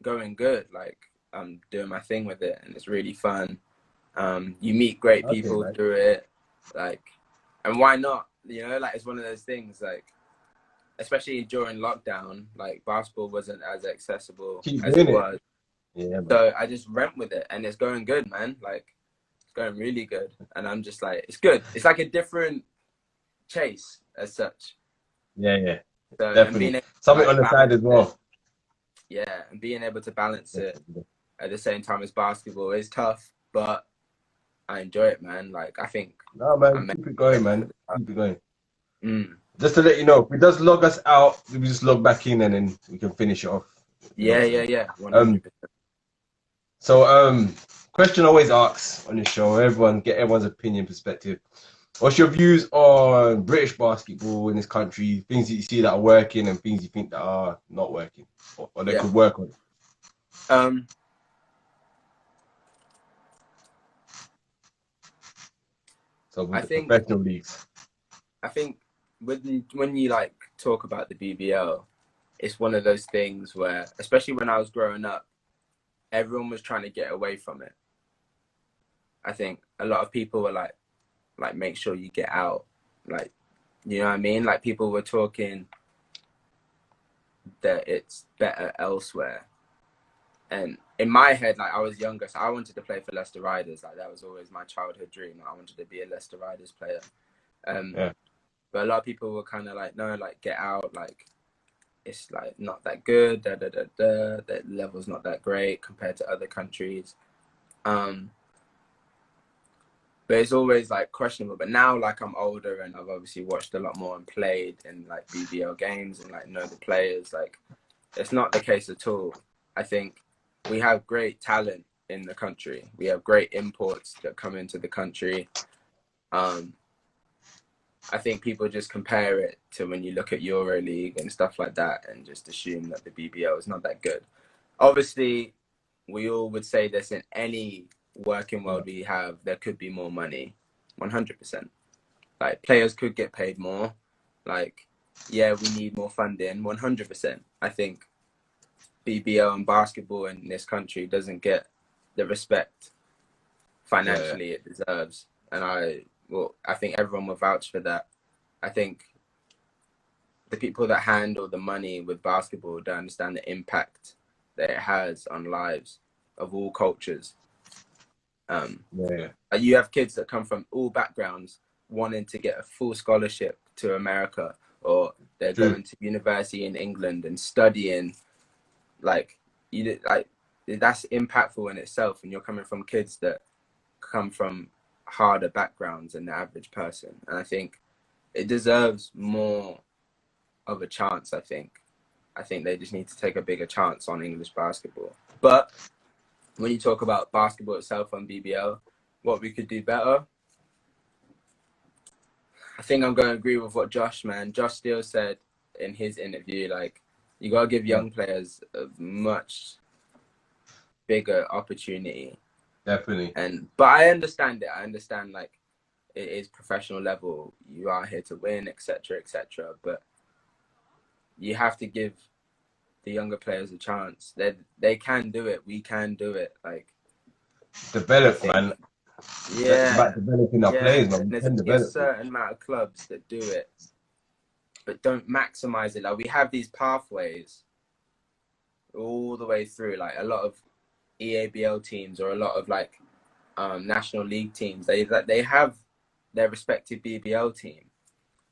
going good. Like I'm doing my thing with it, and it's really fun. You meet great Okay, people man. through it, like, and why not? You know, like it's one of those things, like, especially during lockdown, like basketball wasn't as accessible Keep as it doing it. was. Yeah, man. So I just went with it, and it's going good, man. Like, it's going really good, and I'm just like, it's good. It's like a different chase as such. Yeah. So, and Definitely. being able to, Something like, on the side as well. yeah, and being able to balance it at the same time as basketball is tough, but I enjoy it, man. Like, I think. No, man, keep it going, man. Keep it going. Mm. Just to let you know, if it does log us out, we just log back in and then we can finish it off. Yeah. 100%. So, question I always asks on this show, get everyone's opinion, perspective. What's your views on British basketball in this country? Things that you see that are working and things you think that are not working, or they could work on. So with the professional leagues. I think when you like talk about the BBL, it's one of those things where, especially when I was growing up, everyone was trying to get away from it. I think a lot of people were like make sure you get out, like, you know what I mean? Like people were talking that it's better elsewhere. And in my head, like I was younger, so I wanted to play for Leicester Riders. Like that was always my childhood dream. I wanted to be a Leicester Riders player. But a lot of people were kind of like, no, like get out. Like it's like not that good. The level's not that great compared to other countries. But it's always like questionable. But now, like I'm older and I've obviously watched a lot more and played in like BBL games and like know the players. Like it's not the case at all. I think we have great talent in the country. We have great imports that come into the country. I think people just compare it to when you look at EuroLeague and stuff like that and just assume that the BBL is not that good. Obviously, we all would say this in any working world we have, there could be more money, 100%. Like players could get paid more. Like, yeah, we need more funding, 100%. I think BBL and basketball in this country doesn't get the respect financially it deserves. And I think everyone will vouch for that. I think the people that handle the money with basketball don't understand the impact that it has on lives of all cultures. You have kids that come from all backgrounds wanting to get a full scholarship to America, or they're going to university in England and studying. Like that's impactful in itself, and you're coming from kids that come from harder backgrounds than the average person, and I think it deserves more of a chance. I think they just need to take a bigger chance on English basketball. But when you talk about basketball itself on BBL, what we could do better, I think I'm going to agree with what Josh Steele said in his interview. Like, you got to give young players a much bigger opportunity. Definitely. But I understand it. I understand, like, it is professional level. You are here to win, etc., etc. But you have to give the younger players a chance. They can do it. We can do it. Like, develop, man. Yeah, it's about developing our players, man. There's a certain amount of clubs that do it, but don't maximize it. Like, we have these pathways all the way through. Like a lot of EABL teams or a lot of like National League teams, they have their respective BBL team.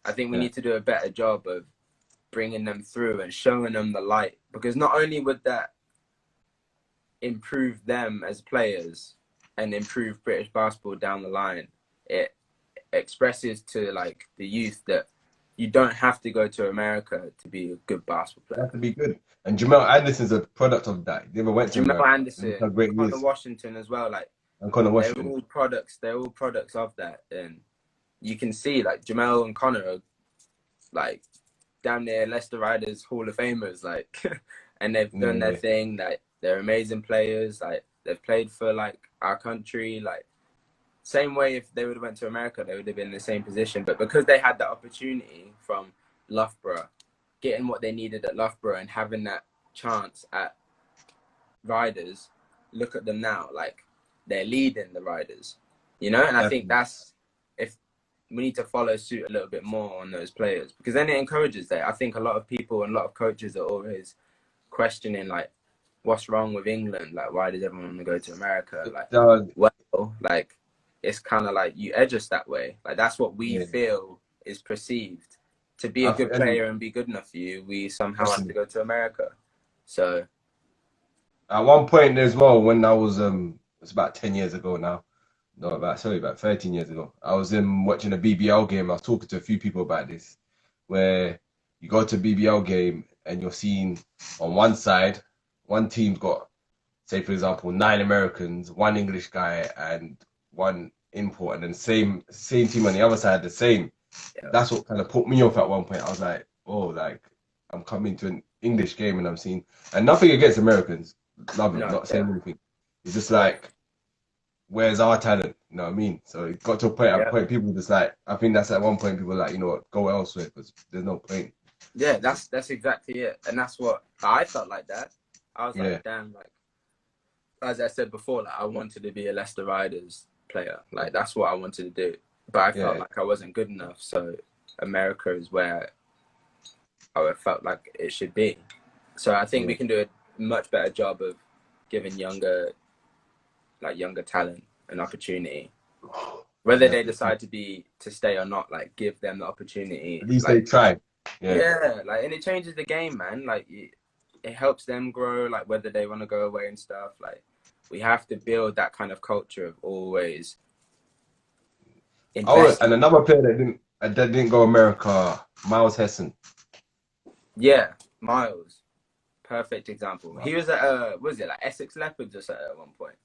I think we need to do a better job of bringing them through and showing them the light, because not only would that improve them as players and improve British basketball down the line, it expresses to like the youth that you don't have to go to America to be a good basketball You player. have to be good. And Jamal Anderson's a product of that. He never went to Jamal America. Anderson, Look how great he Connor is. Washington as well. Like And Connor they're Washington. all products. They're all products of that, and you can see like Jamal and Connor are like damn near Leicester Riders Hall of Famers. Like, and they've done their thing. Like they're amazing players. Like they've played for like our country. Like same way if they would have went to America, they would have been in the same position. But because they had that opportunity from Loughborough, getting what they needed at Loughborough and having that chance at Riders, look at them now. Like they're leading the Riders, you know. And I think that's if we need to follow suit a little bit more on those players, because then it encourages that. I think a lot of people and a lot of coaches are always questioning like, what's wrong with England? Like, why does everyone want to go to America? Like, well, like it's kind of like you edge us that way. Like that's what we feel is perceived to be a good player and be good enough for you. We somehow have to go to America. So at one point as well, when I was it's about 10 years ago now. No, about 13 years ago. I was watching a BBL game. I was talking to a few people about this, where you go to a BBL game and you're seeing on one side, one team's got, say for example, 9 Americans, 1 English guy, and 1 import, and then same team on the other side the same. Yeah. That's what kind of put me off at one point. I was like, oh, like I'm coming to an English game and I'm seeing, and nothing against Americans, love them, not saying anything. It's just like, where's our talent? You know what I mean? So it got to a point. At a point, people just like, I think that's at one point people like, you know what, go elsewhere because there's no point. Yeah, that's exactly it, and that's what I felt like. That I was like, damn, like as I said before, like I wanted to be a Leicester Riders player. Like that's what I wanted to do, but I felt like I wasn't good enough. So America is where I felt like it should be. So I think we can do a much better job of giving younger talent an opportunity, whether they decide to stay or not. Like give them the opportunity. At least like, they try. Like, and it changes the game, man. Like it helps them grow. Like whether they want to go away and stuff. Like we have to build that kind of culture of always. Oh, and another player that didn't go America, Miles Hessen. Yeah, Miles, perfect example. He was at was it like Essex Leopards or something at one point?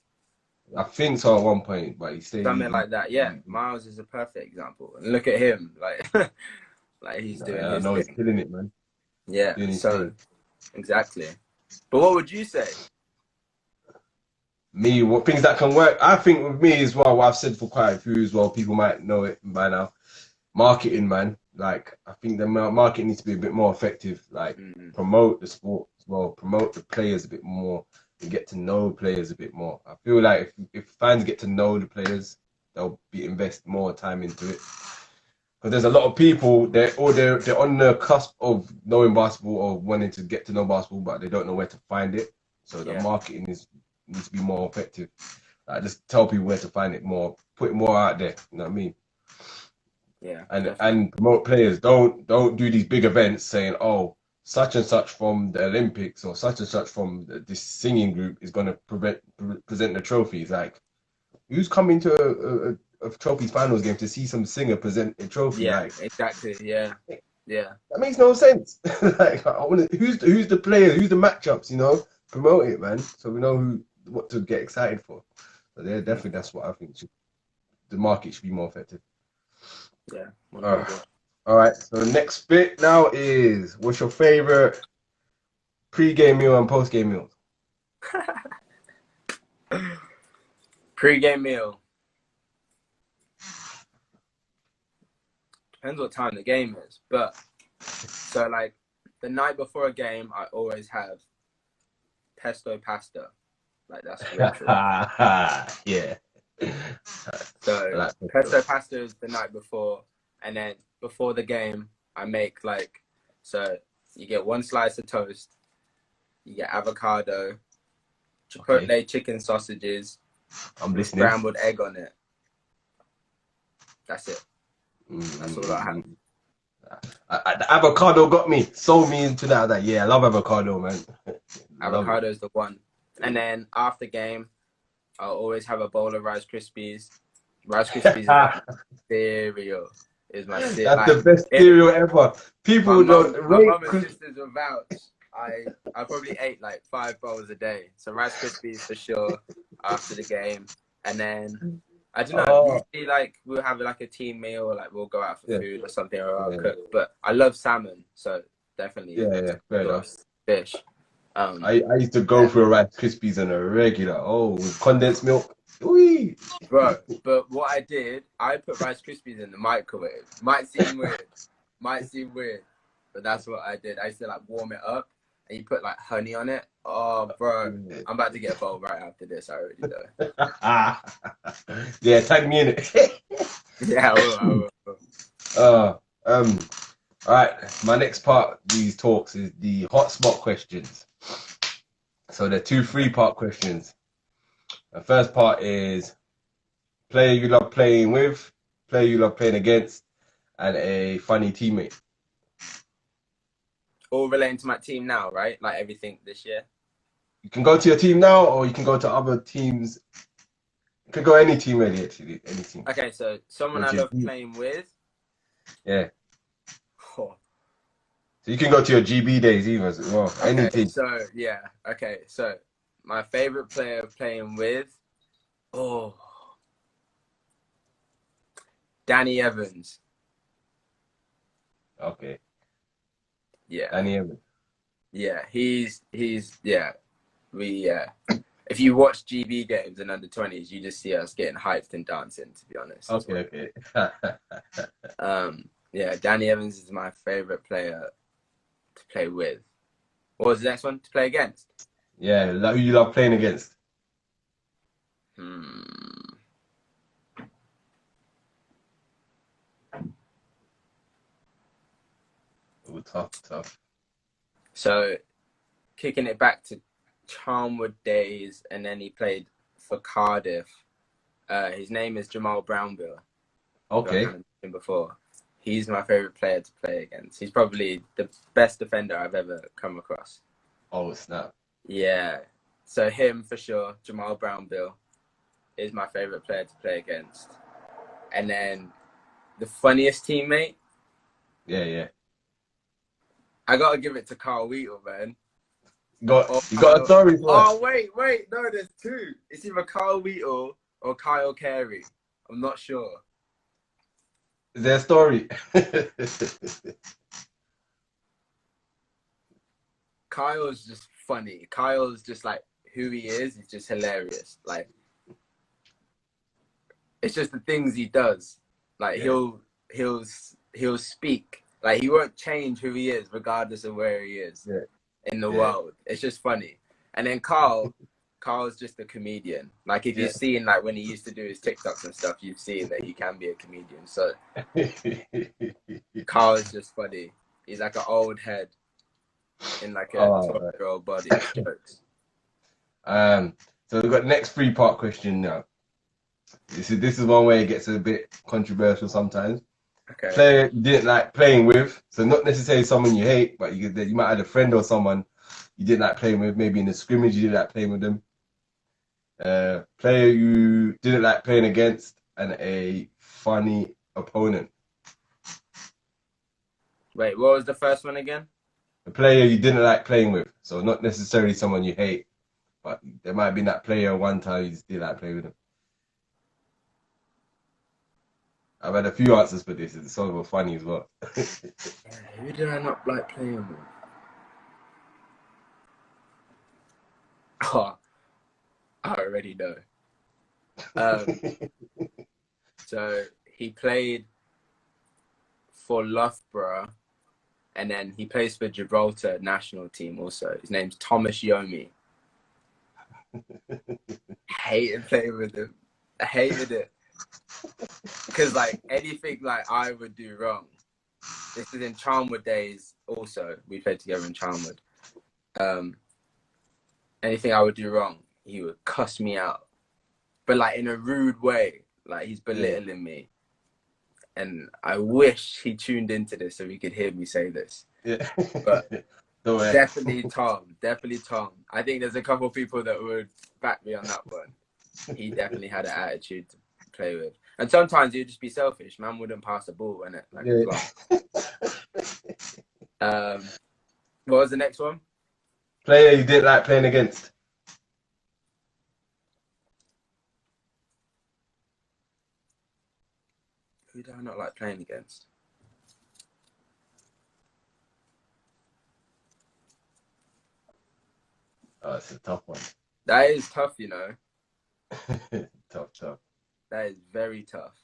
I think so at one point, but he stayed something like that. Yeah, Miles is a perfect example. And look at him, like, like he's doing. I know he's killing it, man. Yeah, so exactly. But what would you say? Me, what things that can work? I think with me as well, what I've said for quite a few as well, people might know it by now. Marketing, man. Like, I think the marketing needs to be a bit more effective. Like, promote the sport as well, promote the players a bit more, and get to know players a bit more. I feel like if fans get to know the players, they'll invest more time into it. Because there's a lot of people, they're on the cusp of knowing basketball or wanting to get to know basketball, but they don't know where to find it. So the marketing needs to be more effective. Like, just tell people where to find it more, put it more out there. You know what I mean? Yeah. And promote players. Don't do these big events saying, oh, such and such from the Olympics or such and such from this singing group is going to present the trophies. Like, who's coming to a trophies finals game to see some singer present a trophy? Yeah, like, exactly. Yeah. That makes no sense. Like, who's the players? Who's the matchups? You know, promote it, man, so we know what to get excited for. But yeah, definitely, that's what I think. The market should be more effective. Yeah. All right. So the next bit now is, what's your favorite pre-game meal and post-game meals? Pre-game meal. Depends what time the game is, but so like the night before a game, I always have pesto pasta. Like that's yeah. So like pesto pasta is the night before, and then before the game, I make like, so you get 1 slice of toast, you get avocado, chipotle chicken sausages, I'm listening. scrambled egg on it. That's it. That's all I have. The avocado got me, sold me into that. Like, yeah, I love avocado, man. Avocado is the one. And then after game, I'll always have a bowl of Rice Krispies. Rice Krispies is like cereal. Is my cereal. That's Like, the best cereal ever. People don't my rate mum and sisters will vouch. I probably ate like 5 bowls a day. So Rice Krispies for sure after the game, and then I don't know. Usually, like we'll have like a team meal, or like we'll go out for food or something, or I'll cook. But I love salmon, so definitely fair enough. Fish. I used to go for a Rice Krispies on a regular. Oh, with condensed milk. Wee. Bro, but what I did, I put Rice Krispies in the microwave. Might seem weird, but that's what I did. I used to like warm it up, and you put like honey on it. Oh, bro, I'm about to get a bowl right after this. I already know. Yeah, tag me in it. Yeah, I will. All right. My next part of these talks is the hotspot questions. So they're 2 3-part questions. The first part is player you love playing with, player you love playing against, and a funny teammate. All relating to my team now, right? Like everything this year. You can go to your team now, or you can go to other teams. You can go any team really, actually. Any team. Okay, so someone I love playing with. Yeah. Oh. So you can go to your GB days either as well. Any team. So yeah. Okay, so my favorite player playing with. Oh. Danny Evans. Okay. Yeah. Danny Evans. Yeah, he's yeah. If you watch GB games and under-20s, you just see us getting hyped and dancing, to be honest. Okay. Yeah, Danny Evans is my favorite player to play with. What was the next one? To play against? Yeah, who you love playing against? Ooh, tough. So, kicking it back to Charnwood days, and then he played for Cardiff. His name is Jamal Brownbill. Okay. I've mentioned before. He's my favorite player to play against. He's probably the best defender I've ever come across. Oh, snap. Yeah. So him for sure, Jamal Brownbill, is my favorite player to play against. And then the funniest teammate. Yeah. I gotta give it to Carl Wheatle, man. You got a story for us? Oh wait, no, there's 2. It's either Carl Wheatle or Kyle Carey. I'm not sure. Is there a story? Kyle's just funny. Kyle's just like who he is. He's just hilarious. Like it's just the things he does. Like he'll speak. Like he won't change who he is regardless of where he is in the world. It's just funny. And then Carl's just a comedian. Like if you've seen like when he used to do his TikToks and stuff, you've seen that he can be a comedian. So Carl is just funny. He's like an old head in like a 12-year-old body. Jokes. So we've got the next 3-part question now. This is one where it gets a bit controversial sometimes. Okay. Player you didn't like playing with, so not necessarily someone you hate, but you might have a friend or someone you didn't like playing with. Maybe in the scrimmage you didn't like playing with them. Player you didn't like playing against, and a funny opponent. Wait, what was the first one again? A player you didn't like playing with, so not necessarily someone you hate, but there might be that player one time you just didn't like playing with them. I've had a few answers for this. It's sort of funny as well. Who did I not like playing with? Oh, I already know. So he played for Loughborough, and then he plays for Gibraltar national team also. His name's Thomas Yomi. Hated playing with him. I hated it. Because like anything like I would do wrong. This is in Charnwood days also. We played together in Charnwood. Anything I would do wrong, he would cuss me out. But like in a rude way. Like he's belittling me. And I wish he tuned into this so he could hear me say this. Yeah. But definitely Tom. I think there's a couple of people that would back me on that one. He definitely had an attitude to play with. And sometimes you'd just be selfish. Man wouldn't pass the ball, innit? Like, what was the next one? Player you didn't like playing against. Who do I not like playing against? Oh, it's a tough one. That is tough, you know. Tough. That is very tough.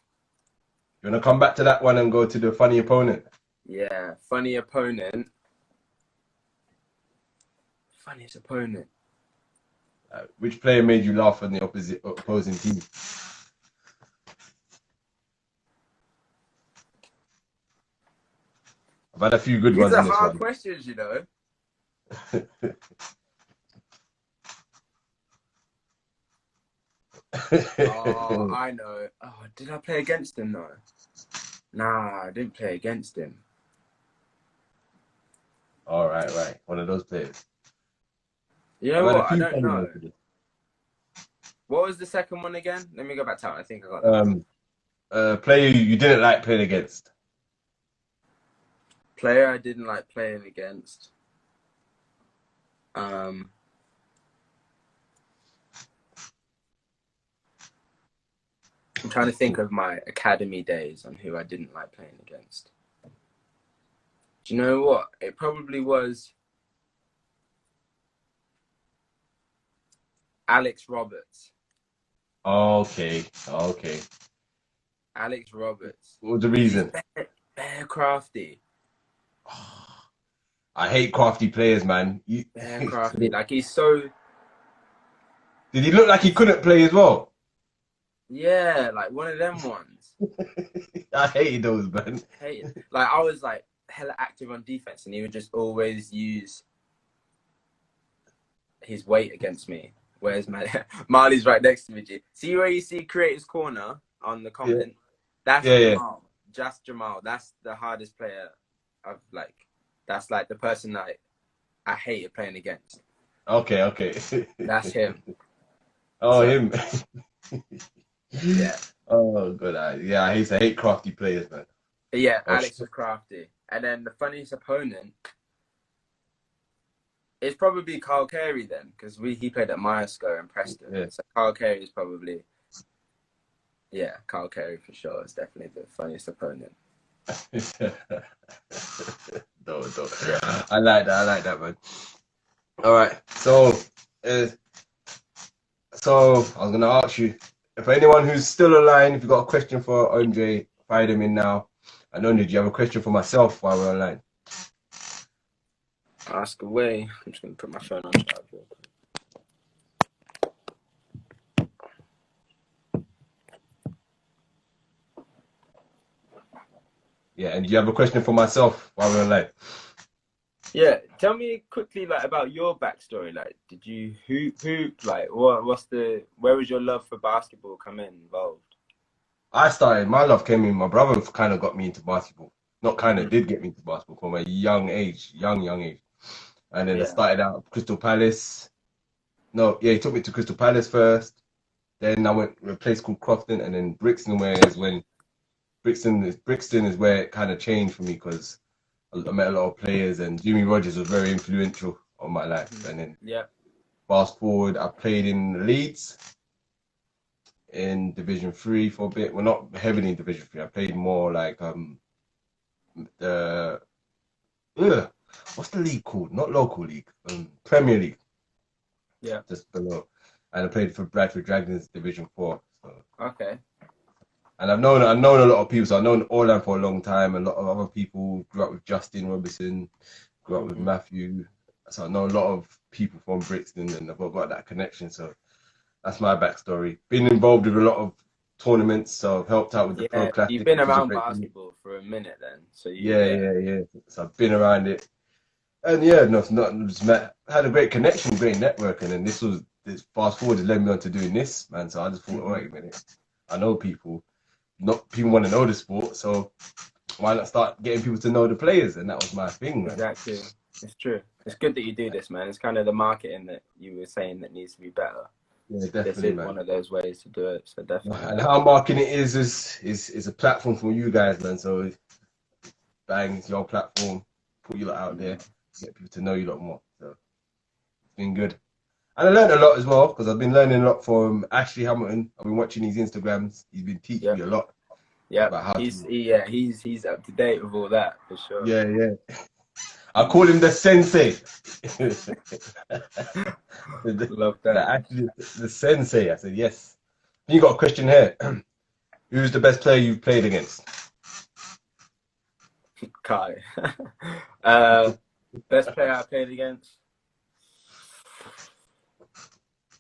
You want to come back to that one and go to the funny opponent? Yeah, funny opponent. Funniest opponent. Which player made you laugh on the opposing team? I've had a few good ones in These this are hard one. questions, you know. Oh, I know. Oh, did I play against him? No. Nah, I didn't play against him. All right. One of those players. You know I've had what? a I few don't funny know. ones for this. What was the second one again? Let me go back to it. I think I got that. Player you didn't like playing against. Player I didn't like playing against. I'm trying to think of my academy days on who I didn't like playing against. Do you know what? It probably was Alex Roberts. Okay. Alex Roberts. What was the reason? Bare crafty. I hate crafty players, man. Bare crafty. Like, he's so... Did he look like he couldn't play as well? Yeah, like one of them ones. I hated those, man. Like, I was like hella active on defense, and he would just always use his weight against me. Where's Marley's right next to me? G. See where you see Creator's Corner on the comment? Yeah. That's Jamal. Just Jamal. That's the hardest player I've like. That's like the person that I hated playing against. Okay. That's him. Oh, so, him. Yeah. Oh, good. I used to hate crafty players, man. Yeah, Alex was crafty. And then the funniest opponent is probably Carl Carey then, because he played at Myerscough and Preston. Yeah. So Carl Carey is probably, Carl Carey for sure is definitely the funniest opponent. No. Yeah. I like that, man. All right. So I was gonna ask you, if anyone who's still online, if you've got a question for Andre, fire them in now. And Andre, do you have a question for myself while we're online? Ask away. I'm just gonna put my phone on charge real quick. Yeah, and do you have a question for myself while we're online? Yeah, tell me quickly about your backstory. Like, did you hoop? Like, where was your love for basketball involved? My love came in, my brother kind of got me into basketball. Not kind of, did get me into basketball from a young age. And then I started out at Crystal Palace. He took me to Crystal Palace first. Then I went to a place called Crofton, and then Brixton, Brixton is where it kind of changed for me, because I met a lot of players, and Jimmy Rogers was very influential on my life. And then fast forward, I played in Leeds in Division 3 for a bit. Well, not heavily in Division 3. I played more like what's the league called? Not local league, Premier League. Yeah, just below. And I played for Bradford Dragons Division 4. So. Okay. And I've known a lot of people. So I've known Orlan for a long time. A lot of other people. Grew up with Justin Robinson. Grew up with Matthew. So I know a lot of people from Brixton, and I've got that connection. So that's my backstory. Been involved with a lot of tournaments. So I've helped out with the Pro Classic. You've been around basketball for a minute then. So yeah. So I've been around it. And had a great connection, great network. And then this fast forward has led me on to doing this, man. So I just thought, wait a minute. I know people. Not people want to know the sport, so why not start getting people to know the players? And that was my thing, man. Exactly. It's true. It's good that you do this, man. It's kind of the marketing that you were saying that needs to be better. Yeah, this definitely, is man. one of those ways to do it. So definitely. And how marketing it is a platform for you guys, man. So bang, it's your platform, put you lot out there, get people to know you a lot more. So it's been good. And I learned a lot as well, because I've been learning a lot from Ashley Hamilton. I've been watching his Instagrams. He's been teaching me a lot. Yeah, about how he's to... he's up to date with all that for sure. Yeah. I call him the sensei. Love that. Actually, the sensei. I said yes. You got a question here. Who's the best player you've played against? Kai. Best player I played against?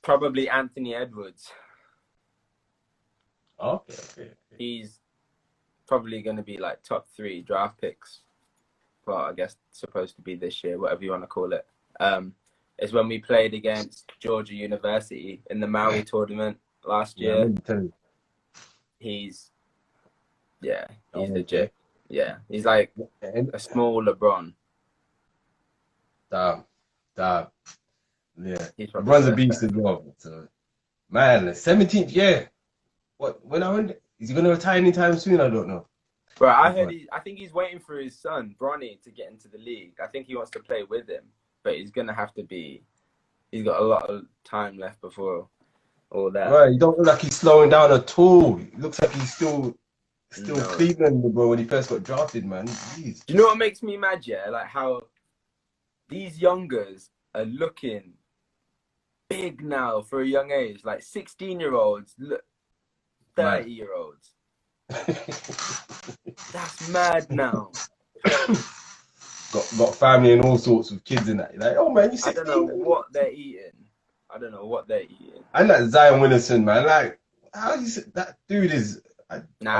Probably Anthony Edwards. Okay. He's probably going to be like top 3 draft picks. Well, I guess supposed to be this year, whatever you want to call it. It's when we played against Georgia University in the Maui tournament last year. He's legit. Yeah, he's like a small LeBron. Damn. Yeah, LeBron's LeBron's a beast as well. So, man, the 17th year. Is he gonna retire anytime soon? I don't know. Bro, I think he's waiting for his son Bronny to get into the league. I think he wants to play with him, but he's gonna have to be. He's got a lot of time left before all that. Right, he don't look like he's slowing down at all. He looks like he's still Cleveland, bro. When he first got drafted, man. Jeez. Do you know what makes me mad? Yeah, like how these youngers are looking big now for a young age. Like 16-year-olds look 30-year-olds. That's mad now. got family and all sorts of kids in that. You're like, oh man, you 16. I don't know what they're eating. And that Zion Williamson, man, like, how you that dude is? Nah,